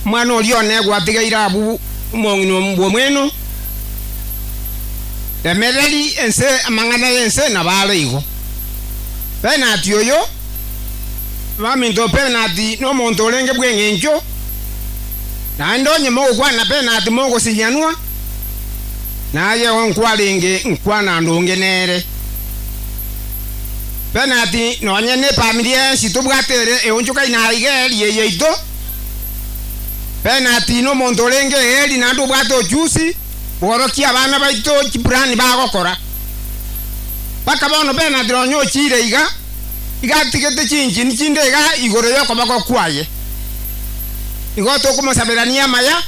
mwana olione gwatigaira abu mongino mbwo mweno emereri ense amangana ense na baligo penalty oyo baminto penalty no monto lenge bwengenjo na ndonye mo kwana penalty mo sinyanwa na ye onkwalenge nkwana ndonge nere penalty no nyene pamilie situbwatere eonjuka inaigeri yeyeito penalty no monto lenge eri na ndo bwato juice borokia abana baito kibrani bagokora paka bono penalty onyo chire iga tikete chinji ni chinde iga igoro yoko bako kwaye igoto kumusabirania maya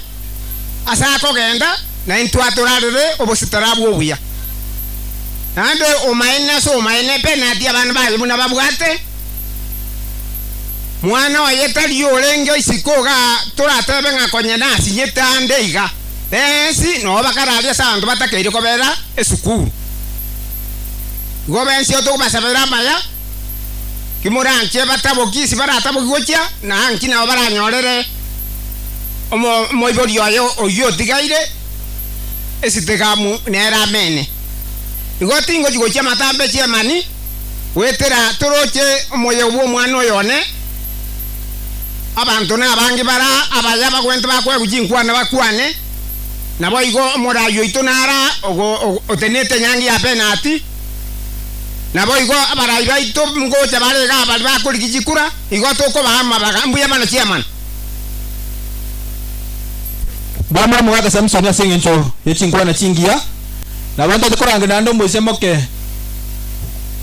asa kogenda na intwaturarire obositarabu obuya ande omaine penalty abana bayi buna babwate mwana wa yetali yorenge isikoga turatebe ngakonye nasi nyetande iga esi no bakaralia santu batakeire kobera esukuru gobensi otokubasabira maya kimuranche batabokisi baratabokigocha na hanki nabo baranyorere moibori oyo tigaire esitegamu nera mene igotingo jigocha matambe chiamani wetera toroche omoyo bwo mwana oyone abantu nabangi bara abaya bakwente bakwe kujinkwana bakwane nabo igo morayo itonara otenete nyangi ya penalty nabo igo abara ibaito ngocha barega bali bakuri kijikura igo toko bahama bagambuya bana chiamani bama mwaka Samson ya sengencho yechinkwana chingia na bantu tukoranga nando mbose moke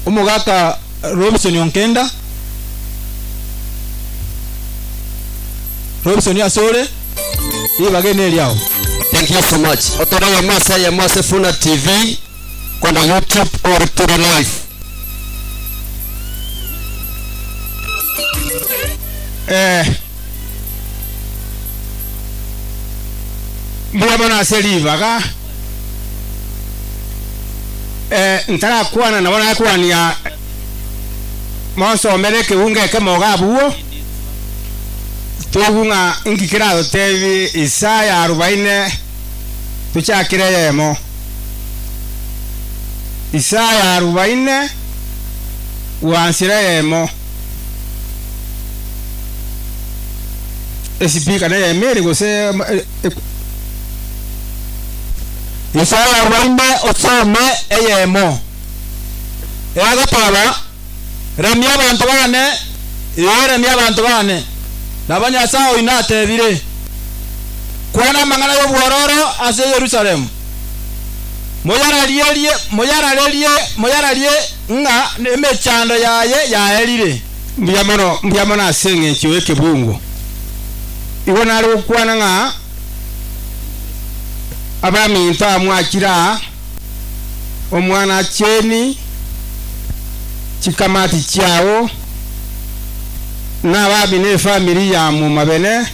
umugaka Robinson Yonkenda Robinson ya sore ibagene liao. Thank you so much. Otora ya Mase Funa TV kwa YouTube or Toro Live. Mbona seliva ka ntara kwana na bona kwani ya monso mereke unga ke mogabuo tubunga ingikirado tevi Isaya 40 tuchakire yemo Isaya 40 wansire yemo esipika na yemere gose Isaya 40 osome eyemo eagapaba ramya abantu bane ramya abantu bane nabanya sao inatebire kwana mangana yo bwororo ase Yerusalem moyaralie nga emechando yaye yaelire mbyamono asenge chiweke bungu ibona ari kwana nga abami nta mwakira omwana cheni chikamati chao na babi ne family ya mu mabene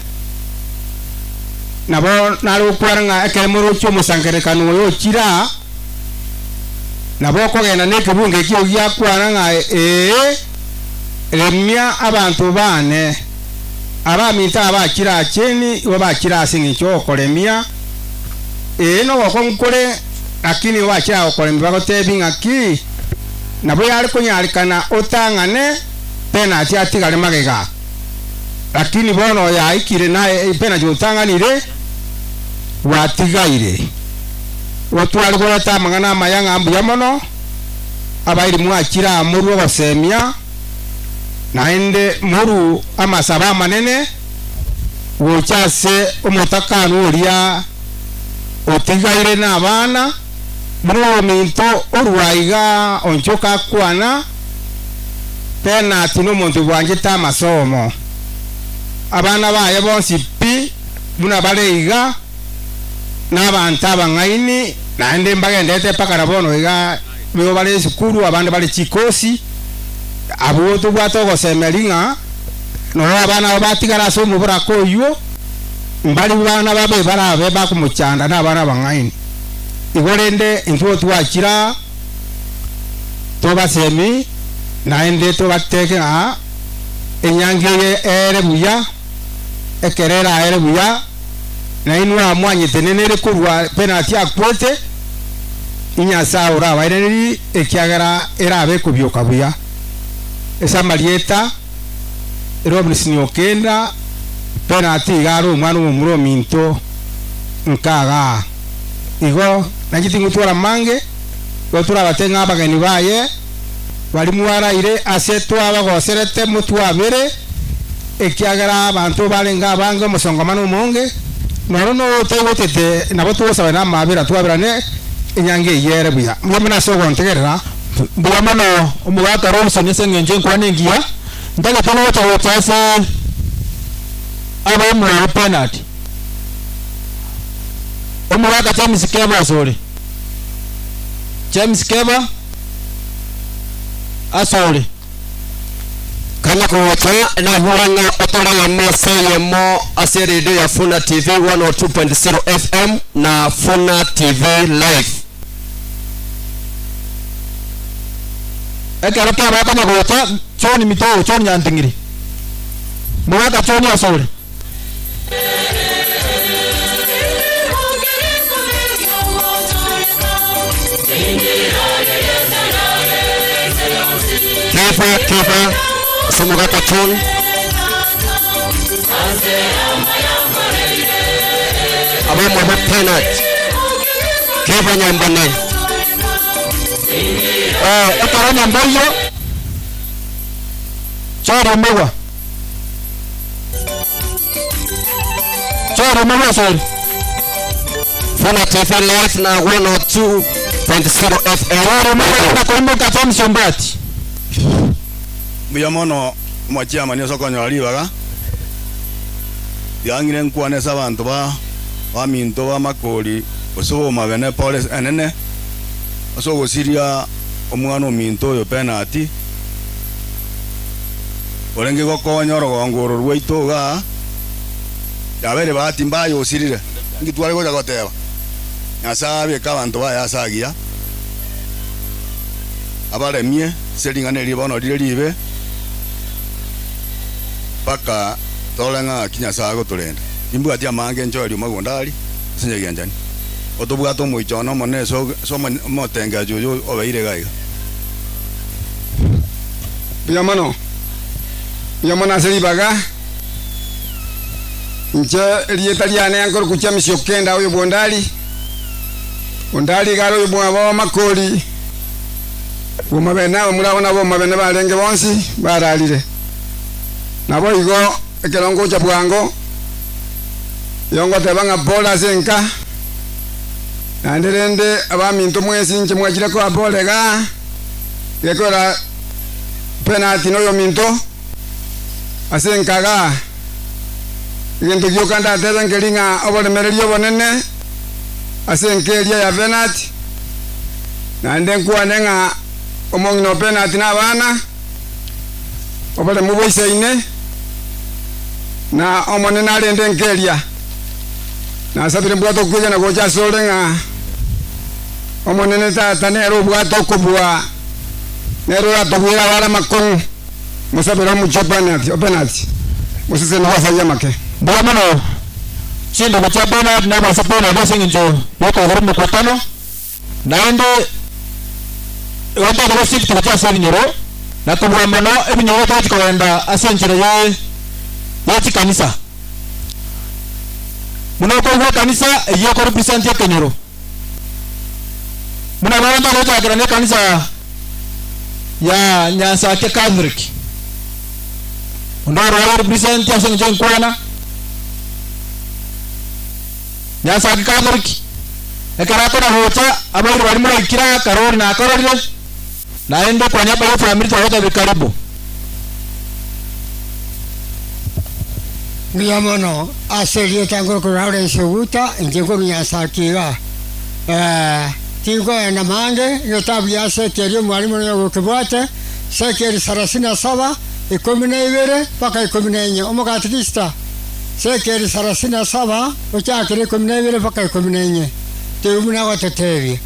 nabo naro kwaranga ekemuru cyo musangerekano yo kira nabo kogena ne kibunge kyo gya kwaranga remia abantu bane abami nta bakira cheni ibo bakira singi cyo kolemia no wakonkore lakini wacha okolemba gotebinga ki nabo yali kunyalikana otangane penalty atigale magega lakini bono ya ikire na penalty otanganire watigaire watwali kwa tamangana mayanga ambu yamono abairi mwakira muru basemia naende muru amasaba manene wochase omutakano uria otigaire na abana bro minto orwaiga onchoka kwana penalty no muntu bwanje tamasomo abana baye bonsi pi buna baleiga n'abantu abangaini naende mbagendete paka nabono iga bibo bale sukuru abandi bale chikosi abo to bwato gosemelinga no abana batigara so mubura koyo mbali bana babe barabe bakumuchanda n'abana bangaini igorende intuo twakira tobasemi naende tobateke enyange ere buya ekerera ere buya na inwa mwanyite nenere kurwa penalty akwete inya saura waireri ekiagara erabe kubyoka buya esa marieta Robinson okenda penalty garo mwana umuro minto nkaga igo nagitingutwara mange gotura batenga abageni baye bali mwaraire asetwa abagoserete mutwabere ekiagara abantu balenga bange musongomano monge no tegotete nabo tuosaba na mabera twabirane inyange yere buya mwamana sogo ntegerera bwamano umugaka Robinson esengenje nkwanengia ndaga tono wotase abamwe penalty umugaka James Keba sorry James Keba asole kana kuwacha na huranga otora ya Mose mo asirido ya Funa TV 102.0 FM na Funa TV live ekarata ba kana kuwacha choni mito choni yantingiri mwaka choni asole Kifa semoga kacun aba mo penalty Kifa nyambane ekaranya mboyo choro mwa sorry Funa TV live na 102.0 FM choro mwa kombo katom sombati muyamono mwachama nyo sokonyo alibaga yangire nkwane sabantu ba minto ba makoli osobo mabene pole enene osobo siria omwana minto yo penalty orenge gokonyo rogongoro rwaitoga yabere batimba yo sirire ngitware goja goteba nyasabe kabantu ba yasagia abaremie selingane libono libe paka tolenga kinya sago tulenda imbu atia mange njori magondali sinyegenjani otobwato moichono mone so motenga jojo obeire gaiga biyamana selibaga nje lietaliane ankor kucha misiokenda oyo bondali garo yo bwa makoli umabena murabona bo mabene balenge bonsi baralire nabo igo ekelongo cha bwango yongo tebanga bola senka nanderende abaminto mwesi nche mwachira ko abolega gekora penalty no yo minto asenkaga ngento gyokanda tera ngelinga obolemerelio bonene asenkeria ya penalty nande nkuanenga omongino penalty na bana obole muboiseine na omone nalende nkeria na sabire bwato kuja na gocha solenga omone neta tanero bwato kubwa nero atobwira wala makon musabira mucho penalty musise na wasa yamake bwamano chindo kuchapana na basapona basinginjo yoko hormo kwatano naende wanda ko shift kucha salinyoro na kubwamano ebinyoro tati kwenda asenjero ye kanisa muno ko kanisa yoko represent ya kenyoro muna banda ko ta ne kanisa ya Nyasa ke Catholic ndo ro represent ya senjero kwana Nyasa ke Catholic ekarato na hocha abari bari muri kira karori na karori naende kwa niaba ya family tawata bikaribu miyamono aserio tango kurare shuguta njeko Nyasa kiga tiko na mange yotabia sekerio mwalimu yo kibwate sekeri 37 12 paka 14 omokatikista sekeri 37 ochakire 12 paka 14 teumuna gotetebi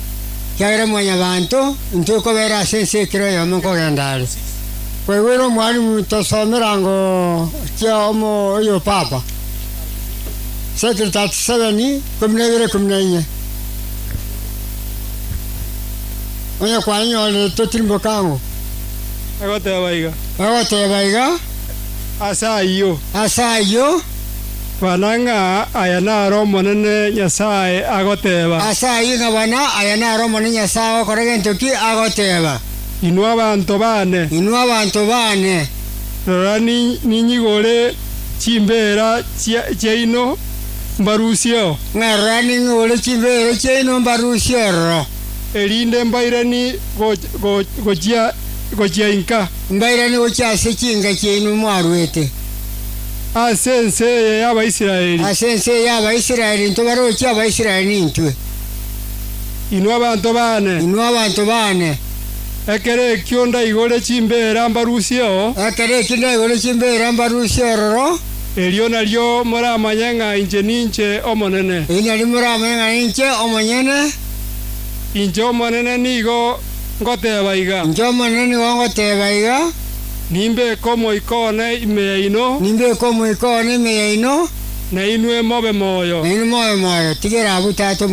yaire mwanya bantu ntuko bera sense kiro yo mko yandali kwewero mwalimu tosomerango kya omo yo papa Sekere 37 kumi na ibere kumi na inye. Onya kwa nyole totirimbo kangu. Agoteba iga. Agoteba iga. Asayo. Bananga ayanaro monene Nyasaye agoteba. Asayi nga bana ayanaro monene Nyasaye okorege ntoki agoteba. Inua abantu bane. Rora ninyigore chimbera chaino mbarusio. Ngara ninyigore chimbera chaino mbarusio. Elinde mbairani gochia inka. Mbairani gochia sechinga chaino mwarwete. Asense y'Abayisirayeli ntobaroki Abayisirayeli ntwe. Inua abantu bane. Ekere kionda igore chimbera mbarusio. Roro. Elio nalyo muramanya nga inche ninche omonene. Inche omonene nigo ngoteba iga. Nimbe komo ikone imeyaino. Na inue mobe moyo. Tigera abutato